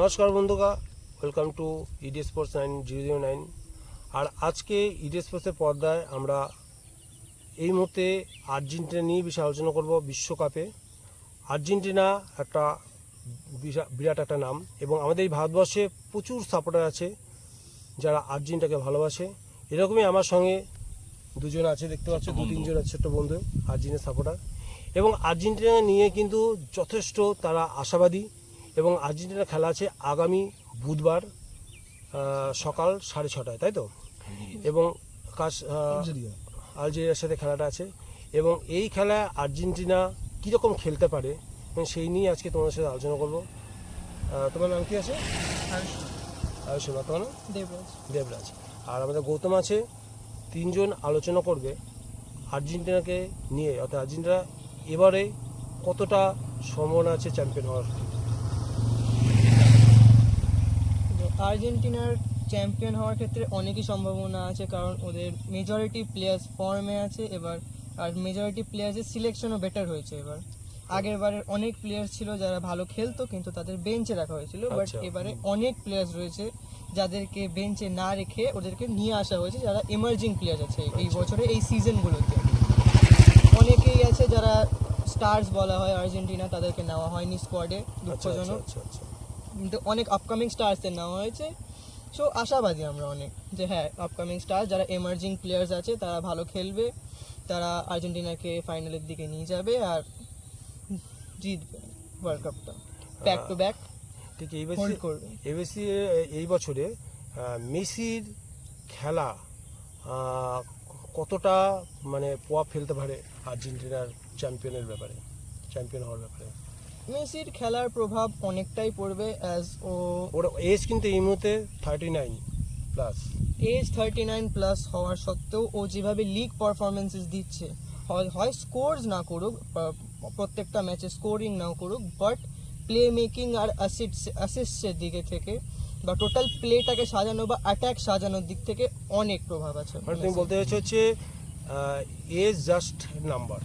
নমস্কার বন্ধুরা, welcome to ED sports 9009। আর আজকে ইডি স্পোর্টসের পর্দায় আমরা এই মুহূর্তে আর্জেন্টিনা নিয়ে বেশি আলোচনা করব। বিশ্বকাপে আর্জেন্টিনা একটা বিরাট একটা নাম, এবং আমাদের এই ভারতবর্ষে প্রচুর সাপোর্টার আছে যারা আর্জেন্টিনাকে ভালোবাসে। এরকমই আমার সঙ্গে দুজন আছে, দেখতে পাচ্ছ, তিনজন আছে ছোট্ট বন্ধু আর্জেন্টিনা সাপোর্টার, এবং আর্জেন্টিনা নিয়ে কিন্তু যথেষ্ট তারা আশাবাদী। এবং আর্জেন্টিনা খেলা আছে আগামী বুধবার সকাল 6:30টায়, তাই তো? এবং আলজেরিয়ার সাথে খেলাটা আছে, এবং এই খেলায় আর্জেন্টিনা কীরকম খেলতে পারে সেই নিয়ে আজকে তোমাদের সাথে আলোচনা করবো। তোমার নাম কি আছে? আয়ুষ্মা। তোমার নাম? দেবরাজ। আর আমাদের গৌতম আছে। তিনজন আলোচনা করবে আর্জেন্টিনাকে নিয়ে, অর্থাৎ আর্জেন্টিনা এবারে কতটা সম্ভাবনা আছে চ্যাম্পিয়ন হওয়ার। আর্জেন্টিনার চ্যাম্পিয়ন হওয়ার ক্ষেত্রে অনেকই সম্ভাবনা আছে, কারণ ওদের মেজরিটি প্লেয়ার্স ফর্মে আছে এবার, আর মেজরিটি প্লেয়ার্সের সিলেকশনও বেটার হয়েছে এবার। আগের বারের অনেক প্লেয়ার্স ছিল যারা ভালো খেলতো কিন্তু তাদের বেঞ্চে রাখা হয়েছিল, বাট এবারে অনেক প্লেয়ার্স রয়েছে যাদেরকে বেঞ্চে না রেখে ওদেরকে নিয়ে আসা হয়েছে, যারা এমার্জিং প্লেয়ার্স আছে এই বছরে এই সিজনগুলোতে। অনেকেই আছে যারা স্টার্স বলা হয় আর্জেন্টিনা, তাদেরকে নেওয়া হয়নি স্কোয়াডে, দুঃখজনক। কিন্তু অনেক আপকামিং স্টার্সদের নেওয়া হয়েছে। সো আশাবাদী আমরা অনেক যে হ্যাঁ, আপকামিং স্টার যারা এমার্জিং প্লেয়ার্স আছে তারা ভালো খেলবে, তারা আর্জেন্টিনাকে ফাইনালের দিকে নিয়ে যাবে আর জিতবে ওয়ার্ল্ড কাপটা ব্যাক টু ব্যাক। ঠিক এই বছরে মেসির খেলা কতটা মানে প্রভাব ফেলতে পারে আর্জেন্টিনার চ্যাম্পিয়ন হওয়ার ব্যাপারে? মেসির খেলার প্রভাব অনেকটাই পড়বে, অ্যাজ ওর এজ কিন্তু এই মুহূর্তে 39 প্লাস। এজ 39 প্লাস হওয়ার সত্ত্বেও ও যেভাবে লিগ পারফরমেন্সেস দিচ্ছে, হয় স্কোরস না করুক, প্রত্যেকটা ম্যাচে স্কোরিং নাও করুক, বাট প্লে মেকিং আর অ্যাসিস্টের দিকে থেকে বা টোটাল প্লেটাকে সাজানো বা অ্যাটাক সাজানোর দিক থেকে অনেক প্রভাব আছে। মানে তুমি বলতে চাইছো হচ্ছে এজ জাস্ট নাম্বার,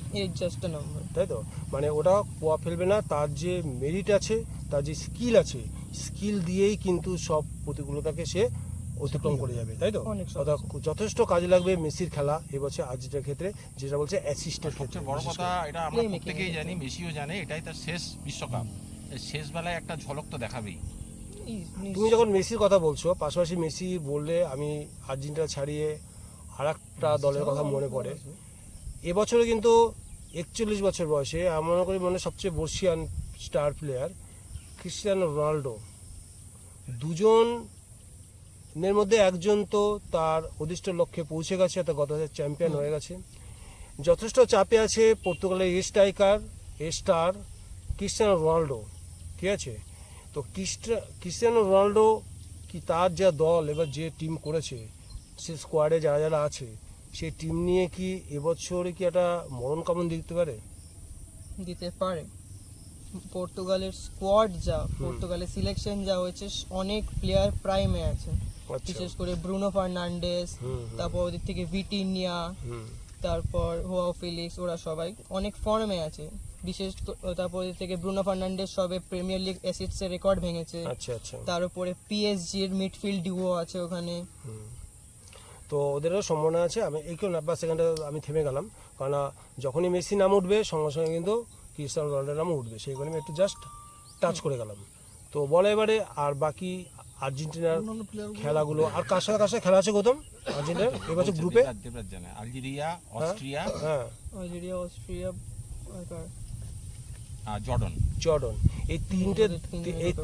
তাই তো? মানে ওটা প্রভাব ফেলবে না, তার যে মেরিট আছে, তার যে স্কিল আছে, স্কিল দিয়েই কিন্তু সব প্রতিকূলতাকে সে অতিক্রম করে যাবে, তাই তো? যথেষ্ট কাজে লাগবে মেসির খেলা এবছর আর্জেন্টিনার ক্ষেত্রে, যেটা বলছে অ্যাসিস্টের ক্ষেত্রে। বড় কথা এটা আমরা প্রত্যেকেই জানি, মেসিও জানে, এটাই তার শেষ বিশ্বকাপ। শেষ বেলায় একটা ঝলক তো দেখাবেই। তুমি যখন মেসির কথা বলছো, পাশাপাশি মেসি বললে আমি আর্জেন্টিনা ছাড়িয়ে আর একটা দলের কথা মনে পড়ে। এবছরে কিন্তু 41 বছর বয়সে আমি মনে করি সবচেয়ে বর্ষিয়ান স্টার প্লেয়ার ক্রিস্টিয়ানো রোনাল্ডো। দুজনের মধ্যে একজন তো তার অদিষ্ট লক্ষ্যে পৌঁছে গেছে, অর্থাৎ গত বছর চ্যাম্পিয়ন হয়ে গেছে। যথেষ্ট চাপে আছে পর্তুগালের স্টার ক্রিস্টিয়ানো রোনাল্ডো, ঠিক আছে? তো ক্রিস্টিয়ানো রোনাল্ডো কি তার যা দল এবার যে টিম করেছে, সে স্কোয়াডে যারা যারা আছে, সেই টিম নিয়ে কি এবছরে কি একটা মরণ কামন দিতে পারে? পর্তুগালের স্কোয়াড পর্তুগালের সিলেকশন যা হয়েছে, অনেক প্লেয়ার প্রাইমে আছে, বিশেষ করে ব্রুনো ফার্নান্ডেস, তারপর ওদের থেকে ভিটিনিয়া, তারপর হোয়াও ফেলিক্স, ওরা সবাই অনেক ফর্মে আছে। তারপর ওদের থেকে ব্রুনো ফার্নান্ডেস সবে প্রিমিয়ার লিগ অ্যাসিস্টের রেকর্ড ভেঙেছে। তার উপরে পিএসজির মিডফিল্ড ডিও আছে ওখানে, তো ওদেরও সম্ভাবনা আছে। আমি এই কেউ 90 সেকেন্ডে আমি থেমে গেলাম, কারণ যখনই মেসি নাম উঠবে সঙ্গে সঙ্গে কিন্তু ক্রিস্টিয়ানো রোনাল্ডোর নামও উঠবে, সেই কারণে আমি একটু জাস্ট টাচ করে গেলাম। তো বলে এবারে আর বাকি আর্জেন্টিনার খেলাগুলো আর কার সাথে খেলা আছে গৌতম আর্জেন্টিনার এবছর গ্রুপে? Algeria, Austria, Jordan. এই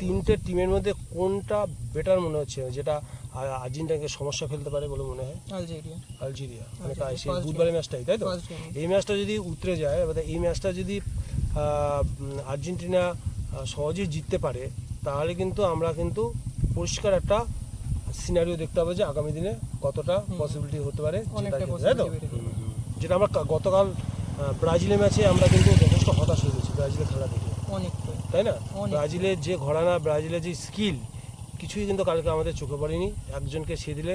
তিনটে টিমের মধ্যে কোনটা বেটার মনে হচ্ছে, যেটা আর্জেন্টিনাকে সমস্যা ফেলতে পারে বলে মনে হয়? আলজেরিয়া মানে তাই সেই বুধবারের ম্যাচটাই, তাই তো? এই ম্যাচটা যদি উতরে যায়, এই ম্যাচটা যদি আর্জেন্টিনা সহজেই জিততে পারে, তাহলে কিন্তু আমরা কিন্তু পরিষ্কার একটা সিনারিও দেখতে হবে যে আগামী দিনে কতটা পসিবিলিটি হতে পারে, তাই তো? যেটা আমরা গতকাল ব্রাজিলের ম্যাচে আমরা কিন্তু যথেষ্ট হতাশ হয়ে গেছি ব্রাজিলের খেলা দেখে, তাই না? ব্রাজিলের যে ঘরানা, ব্রাজিলের যে স্কিল, কিছুই কিন্তু কালকে আমাদের চোখে পড়েনি। একজনকে সে দিলে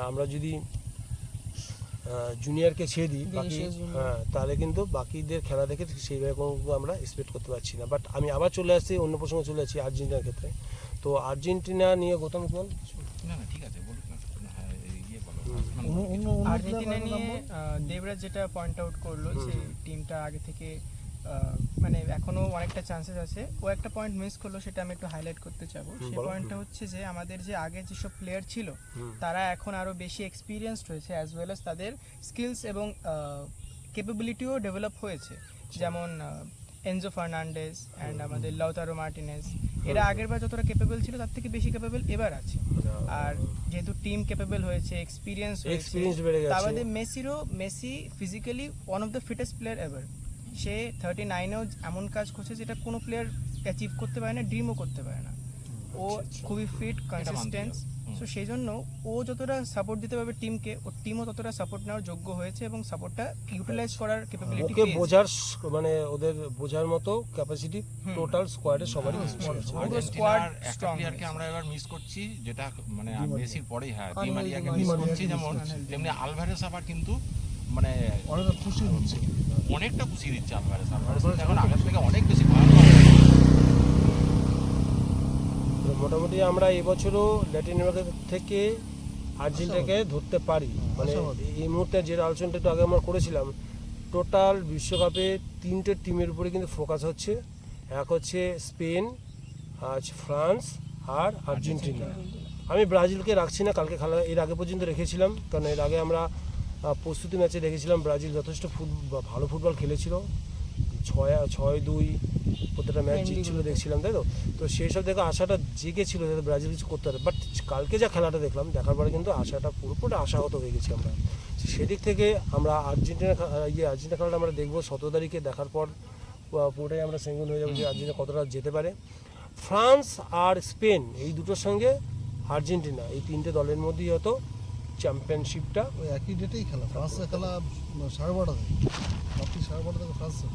আমরা যদি জুনিয়রকে ছেড়ে দিই বাকি Vinicius Junior। হ্যাঁ তাহলে কিন্তু বাকিদের খেলা দেখে সেইভাবে কোনো আমরা এক্সপেক্ট করতে পারছি না। বাট আমি আবার চলে আসছি অন্য প্রসঙ্গে চলে আসছি আর্জেন্টিনার ক্ষেত্রে। তো আর্জেন্টিনা নিয়ে গৌতম বল। না না ঠিক আছে বলুন না, হ্যাঁ ইয়ে বলো আর্জেন্টিনা নিয়ে দেবরাজ যেটা পয়েন্ট আউট করলো সেই টিমটা আগে থেকে মানে এখনো অনেকটা চান্সেস আছে। ও একটা পয়েন্ট মিস করলো, সেটা আমি একটু হাইলাইট করতে চাবো। সেই বলো। পয়েন্টটা হচ্ছে যে আমাদের যে আগে যেসব প্লেয়ার ছিল তারা এখন আরো বেশি এক্সপিরিয়েন্সড হয়েছে, অ্যাজ ওয়েল অ্যাজ তাদের স্কিলস এবং ক্যাপাবিলিটিও ডেভেলপ হয়েছে। যেমন এনজো ফার্নান্ডেজ অ্যান্ড আমাদের লাউতারো মার্টিনেজ, এরা আগেরবার যতটা ক্যাপেবল ছিল তার থেকে বেশি ক্যাপেবল এবার আছে। আর যেহেতু টিম ক্যাপেবল হয়েছে, এক্সপিরিয়েন্স বেড়ে গেছে। তার বাদে Messi physically one of the fittest player ever. সে 39-এও এমন কাজ করছে যেটা কোনো প্লেয়ার অ্যাচিভ করতে পারে না, ড্রিমও করতে পারে না। ও খুবই ফিট, কনসিস্টেন্ট। সো সেই জন্য ও যতটা সাপোর্ট দিতে পারবে টিমকে, ওর টিমও ততটা সাপোর্ট নেওয়ার যোগ্য হয়েছে এবং সাপোর্টটা ইউটিলাইজ করার ক্যাপাবিলিটি ওকে বোঝার মানে ওদের বোঝার মতো ক্যাপাসিটি টোটাল স্কোয়াডের সবারই আছে। আর্জেন্টিনার একটা প্লেয়ারকে আমরা এবার মিস করছি, যেটা মানে মেসির পরেই হ্যাঁ দি মারিয়াকে মিস করছি, যেমন তেমনি আলভারেস আবার কিন্তু মানে অনেকটা খুশি হচ্ছে। অনেকটা পুষিয়ে দিচ্ছে আলভারেস এখন আগের থেকে অনেক বেশি ভয়ঙ্কর। তো মোটামুটি আমরা এবছরও ল্যাটিন আমেরিকা থেকে আর্জেন্টিনাকে ধরতে পারি। মানে এই মুহূর্তে যে আলোচনাটা একটু আগে আমরা করেছিলাম, টোটাল বিশ্বকাপে 3টে টিমের উপরে কিন্তু ফোকাস হচ্ছে। এক হচ্ছে স্পেন, আজ ফ্রান্স আর আর্জেন্টিনা। আমি ব্রাজিলকে রাখছি না, কালকে খেলা এর আগে পর্যন্ত রেখেছিলাম, কারণ এর আগে আমরা প্রস্তুতি ম্যাচে দেখেছিলাম ব্রাজিল যথেষ্ট ভালো ফুটবল খেলেছিল, 6-2 প্রত্যেকটা ম্যাচ জিতছিল দেখছিলাম, তাই তো। তো সেই সব দেখে আশাটা জেগেছিল যাতে ব্রাজিল কিছু করতে পারে। বাট কালকে যা খেলাটা দেখলাম, দেখার পরে কিন্তু আশাটা পুরোপুরি আশাহত হয়ে গেছি আমরা। সেদিক থেকে আমরা আর্জেন্টিনা খেলাটা আমরা দেখবো 17 তারিখে। দেখার পর পুরোটাই আমরা সেঙ্গুন হয়ে যাবো যে আর্জেন্টিনা কতটা যেতে পারে। ফ্রান্স আর স্পেন এই দুটোর সঙ্গে আর্জেন্টিনা, এই 3টে দলের মধ্যেই হয়তো চ্যাম্পিয়নশিপটা। ওই একই ডেটেই খেলা, ফ্রান্সের খেলা 12:30 থেকে, রাত্রি 12:30 থেকে ফ্রান্সের,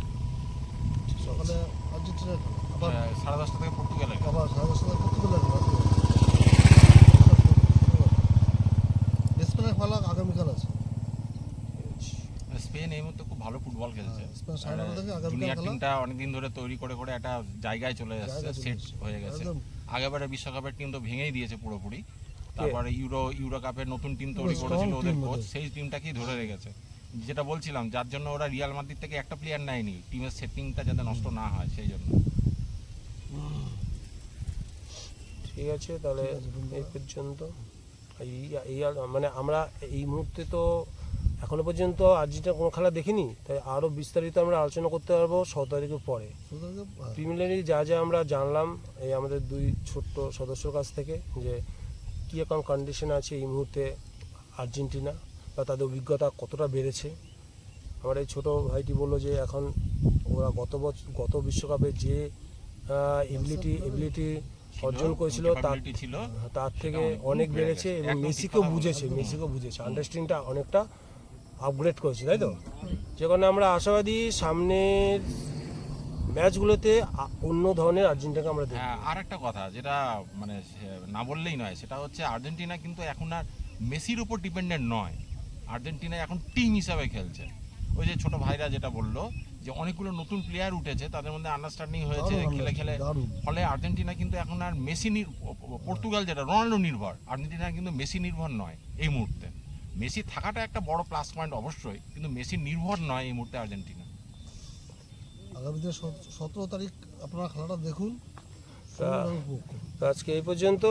সকালে আর্জেন্টিনার খেলা, আবার 10:30 থেকে পর্তুগালের খেলা। আবার 10:30 থেকে পর্তুগালের খেলা। স্পেনের খেলা আগামীকাল আছে। স্পেন এই মুহূর্তে খুব ভালো ফুটবল খেলছে। স্পেন 9:30 থেকে আগামীকাল জুনিয়র খেলা। টিমটা অনেকদিন ধরে তৈরি করে করে একটা জায়গায় চলে যাচ্ছে, জায়গায় চলে সেট যাচ্ছে। হয়ে গেছে। একদম। আগেবারে বিশ্বকাপের টিম তো ভেঙেই দিয়েছে পুরোপুরি। তারপরে ইউরো কাপের নতুন টিম পুরো তৈরি strong করেছিল ওদের team কোচ, ওদের। সেই টিমটাকেই ধরে রেখেছে। যেটা বলছিলাম, যার জন্য ওরা রিয়াল মাদ্রিদ থেকে একটা প্লেয়ার নেয়নি, টিমের সেটিংটা যাতে নষ্ট না হয় সেই জন্য। ঠিক আছে, তাহলে ঠিক আছে, বন্ধুরা। এই পর্যন্ত মানে আমরা এই মুহূর্তে তো এখনো পর্যন্ত আর্জেন্টিনা কোনো খেলা দেখিনি, তাই আরও বিস্তারিত আমরা আলোচনা করতে পারবো 6 তারিখের পরে। প্রিমিলারি যা যা আমরা জানলাম এই আমাদের 2 ছোট্ট সদস্যর কাছ থেকে, যে কী এখন কন্ডিশন আছে এই মুহূর্তে আর্জেন্টিনা বা তাদের অভিজ্ঞতা কতটা বেড়েছে। আমার এই ছোটো ভাইটি বললো যে এখন ওরা গত বিশ্বকাপে যে এবিলিটি অর্জন করেছিল capability ছিল, তার থেকে সেটা অনেক বেড়ে বেড়েছে গেছে। এবং একদম ঠিক মেসিকেও কথা বুঝেছে, আন্ডারস্ট্যান্ডিংটা অনেকটা আপগ্রেড করেছে, তাই তো। যে কারণে আমরা আশাবাদী সামনের ম্যাচগুলোতে অন্য ধরনের আর্জেন্টিনাকে আমরা দেখব। হ্যাঁ, আর একটা কথা যেটা মানে না বললেই নয়, সেটা হচ্ছে আর্জেন্টিনা কিন্তু এখন আর মেসির উপর ডিপেন্ডেন্ট নয়। আর্জেন্টিনা এখন টিম হিসাবে খেলছে। ওই যে ছোট ভাইরা যেটা বললো যে অনেকগুলো নতুন প্লেয়ার উঠেছে, তাদের মধ্যে আন্ডারস্ট্যান্ডিং হয়েছে খেলে খেলে, ফলে আর্জেন্টিনা কিন্তু এখন আর পর্তুগাল যেটা রোনাল্ডো নির্ভর, আর্জেন্টিনা কিন্তু মেসি নির্ভর নয় এই মুহূর্তে। মেসি থাকাটা একটা বড় প্লাস পয়েন্ট অবশ্যই, কিন্তু মেসি নির্ভর নয় এই মুহূর্তে আর্জেন্টিনা। আগামী দিনে 17 তারিখ আপনারা খেলাটা দেখুন। তা আজকে এই পর্যন্ত।